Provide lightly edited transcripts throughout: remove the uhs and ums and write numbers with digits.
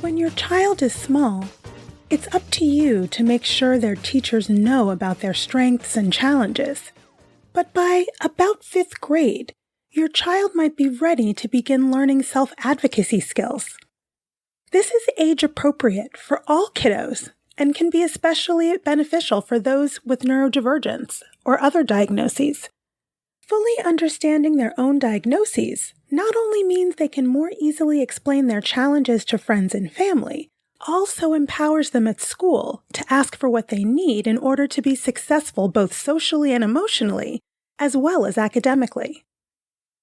When your child is small, it's up to you to make sure their teachers know about their strengths and challenges. But by about 5th grade, your child might be ready to begin learning self-advocacy skills. This is age-appropriate for all kiddos and can be especially beneficial for those with neurodivergence or other diagnoses. Fully understanding their own diagnoses not only means they can more easily explain their challenges to friends and family, also empowers them at school to ask for what they need in order to be successful both socially and emotionally, as well as academically.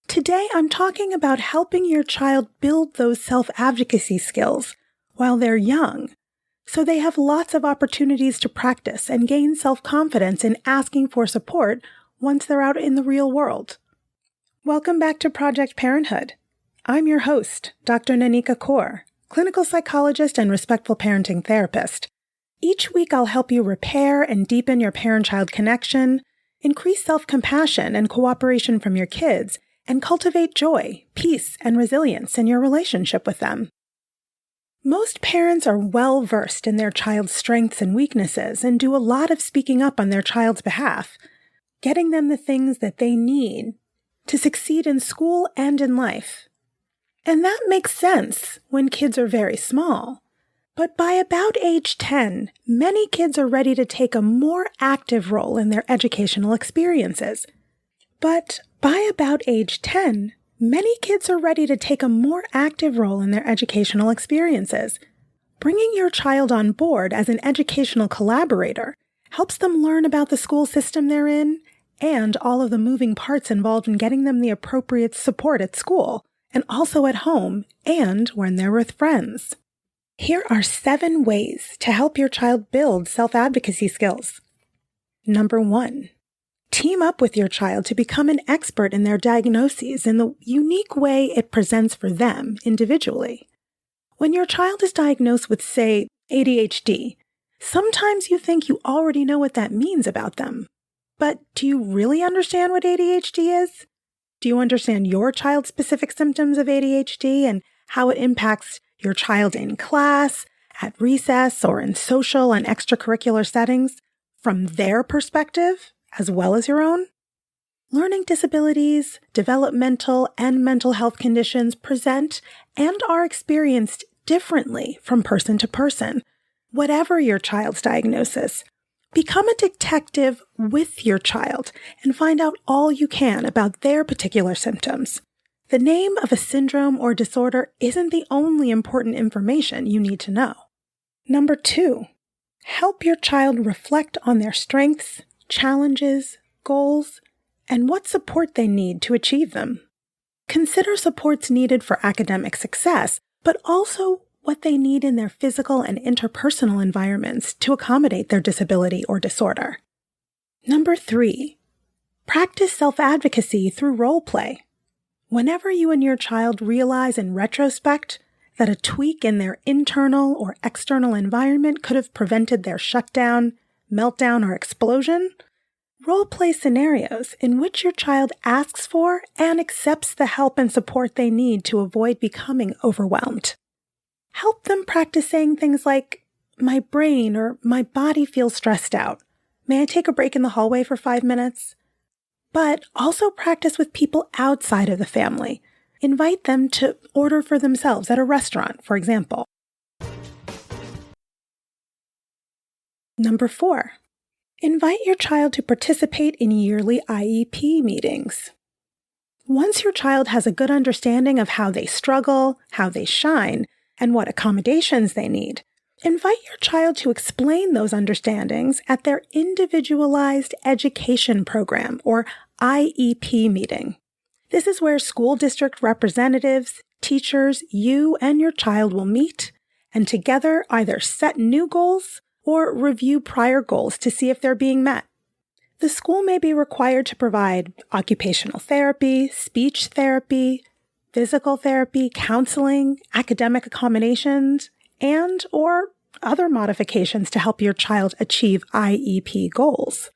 Today, I'm talking about helping your child build those self-advocacy skills while they're young, so they have lots of opportunities to practice and gain self-confidence in asking for support once they're out in the real world. Welcome back to Project Parenthood. I'm your host, Dr. Nanika Coor, clinical psychologist and respectful parenting therapist. Each week I'll help you repair and deepen your parent-child connection, increase self-compassion and cooperation from your kids, and cultivate joy, peace, and resilience in your relationship with them. Most parents are well-versed in their child's strengths and weaknesses and do a lot of speaking up on their child's behalf, getting them the things that they need to succeed in school and in life. And that makes sense when kids are very small. But by about age 10, many kids are ready to take a more active role in their educational experiences. Bringing your child on board as an educational collaborator helps them learn about the school system they're in and all of the moving parts involved in getting them the appropriate support at school, and also at home and when they're with friends. Here are 7 ways to help your child build self-advocacy skills. Number 1. Team up with your child to become an expert in their diagnoses in the unique way it presents for them individually. When your child is diagnosed with, say, ADHD, sometimes you think you already know what that means about them. But do you really understand what ADHD is? Do you understand your child's specific symptoms of ADHD and how it impacts your child in class, at recess, or in social and extracurricular settings from their perspective as well as your own? Learning disabilities, developmental and mental health conditions present and are experienced differently from person to person, whatever your child's diagnosis. Become a detective with your child and find out all you can about their particular symptoms. The name of a syndrome or disorder isn't the only important information you need to know. Number 2, help your child reflect on their strengths, challenges, goals, and what support they need to achieve them. Consider supports needed for academic success, but also what they need in their physical and interpersonal environments to accommodate their disability or disorder. Number 3, practice self-advocacy through role play. Whenever you and your child realize in retrospect that a tweak in their internal or external environment could have prevented their shutdown, meltdown, or explosion, role-play scenarios in which your child asks for and accepts the help and support they need to avoid becoming overwhelmed. Help them practice saying things like, "My brain" or "My body feels stressed out. May I take a break in the hallway for 5 minutes?" But also practice with people outside of the family. Invite them to order for themselves at a restaurant, for example. Number 4, invite your child to participate in yearly IEP meetings. Once your child has a good understanding of how they struggle, how they shine, and what accommodations they need, invite your child to explain those understandings at their Individualized Education Program, or IEP meeting. This is where school district representatives, teachers, you, and your child will meet and together either set new goals or review prior goals to see if they're being met. The school may be required to provide occupational therapy, speech therapy, physical therapy, counseling, academic accommodations, and or other modifications to help your child achieve IEP goals.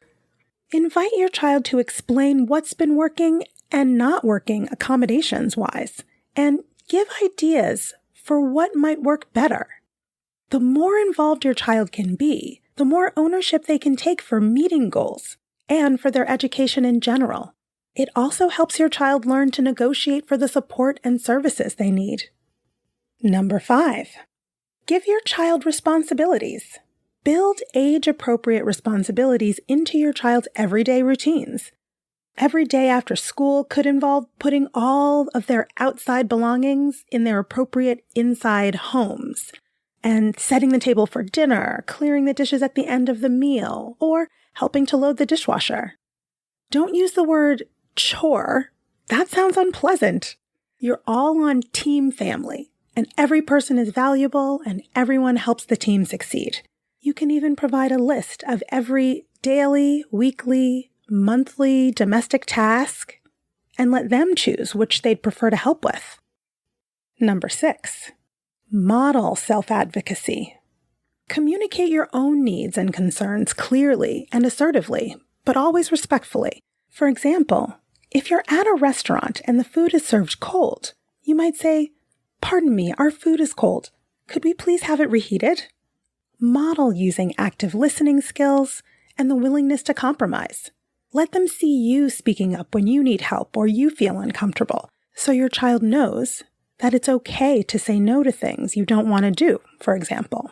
Invite your child to explain what's been working and not working accommodations-wise, and give ideas for what might work better. The more involved your child can be, the more ownership they can take for meeting goals and for their education in general. It also helps your child learn to negotiate for the support and services they need. Number 5, give your child responsibilities. Build age-appropriate responsibilities into your child's everyday routines. Every day after school could involve putting all of their outside belongings in their appropriate inside homes, and setting the table for dinner, clearing the dishes at the end of the meal, or helping to load the dishwasher. Don't use the word chore. That sounds unpleasant. You're all on team family, and every person is valuable, and everyone helps the team succeed. You can even provide a list of every daily, weekly, monthly domestic task, and let them choose which they'd prefer to help with. Number 6, model self-advocacy. Communicate your own needs and concerns clearly and assertively, but always respectfully. For example, if you're at a restaurant and the food is served cold, you might say, "Pardon me, our food is cold. Could we please have it reheated?" Model using active listening skills and the willingness to compromise. Let them see you speaking up when you need help or you feel uncomfortable, so your child knows that it's okay to say no to things you don't want to do, for example.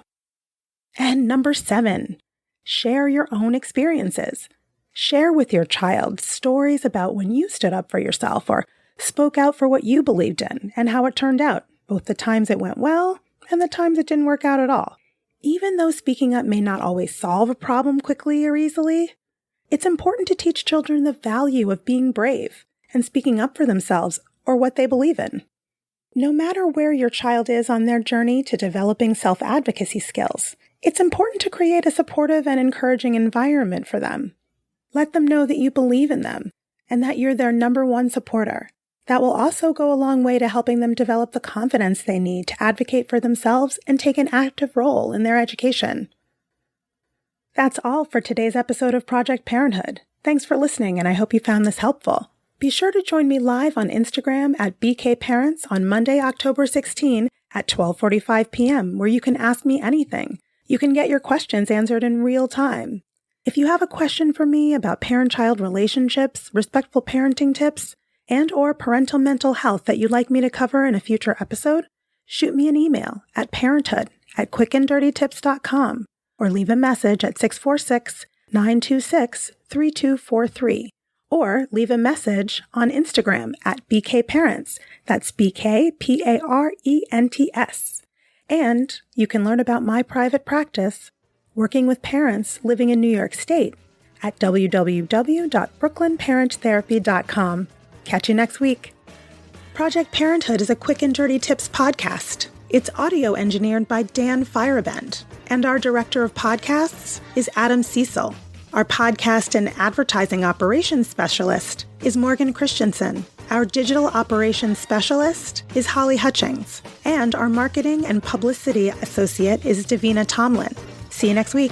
And number 7, share your own experiences. Share with your child stories about when you stood up for yourself or spoke out for what you believed in and how it turned out, both the times it went well and the times it didn't work out at all. Even though speaking up may not always solve a problem quickly or easily, it's important to teach children the value of being brave and speaking up for themselves or what they believe in. No matter where your child is on their journey to developing self-advocacy skills, it's important to create a supportive and encouraging environment for them. Let them know that you believe in them and that you're their number one supporter. That will also go a long way to helping them develop the confidence they need to advocate for themselves and take an active role in their education. That's all for today's episode of Project Parenthood. Thanks for listening, and I hope you found this helpful. Be sure to join me live on Instagram at BKParents on Monday, October 16 at 12:45 p.m., where you can ask me anything. You can get your questions answered in real time. If you have a question for me about parent-child relationships, respectful parenting tips, and/or parental mental health that you'd like me to cover in a future episode, shoot me an email at parenthood@quickanddirtytips.com or leave a message at 646-926-3243 or leave a message on Instagram at BKParents. That's BKPARENTS. And you can learn about my private practice working with parents living in New York State at www.brooklynparenttherapy.com. Catch you next week. Project Parenthood is a Quick and Dirty Tips podcast. It's audio engineered by Dan Firebend, and our director of podcasts is Adam Cecil. Our podcast and advertising operations specialist is Morgan Christensen. Our digital operations specialist is Holly Hutchings, and our marketing and publicity associate is Davina Tomlin. See you next week.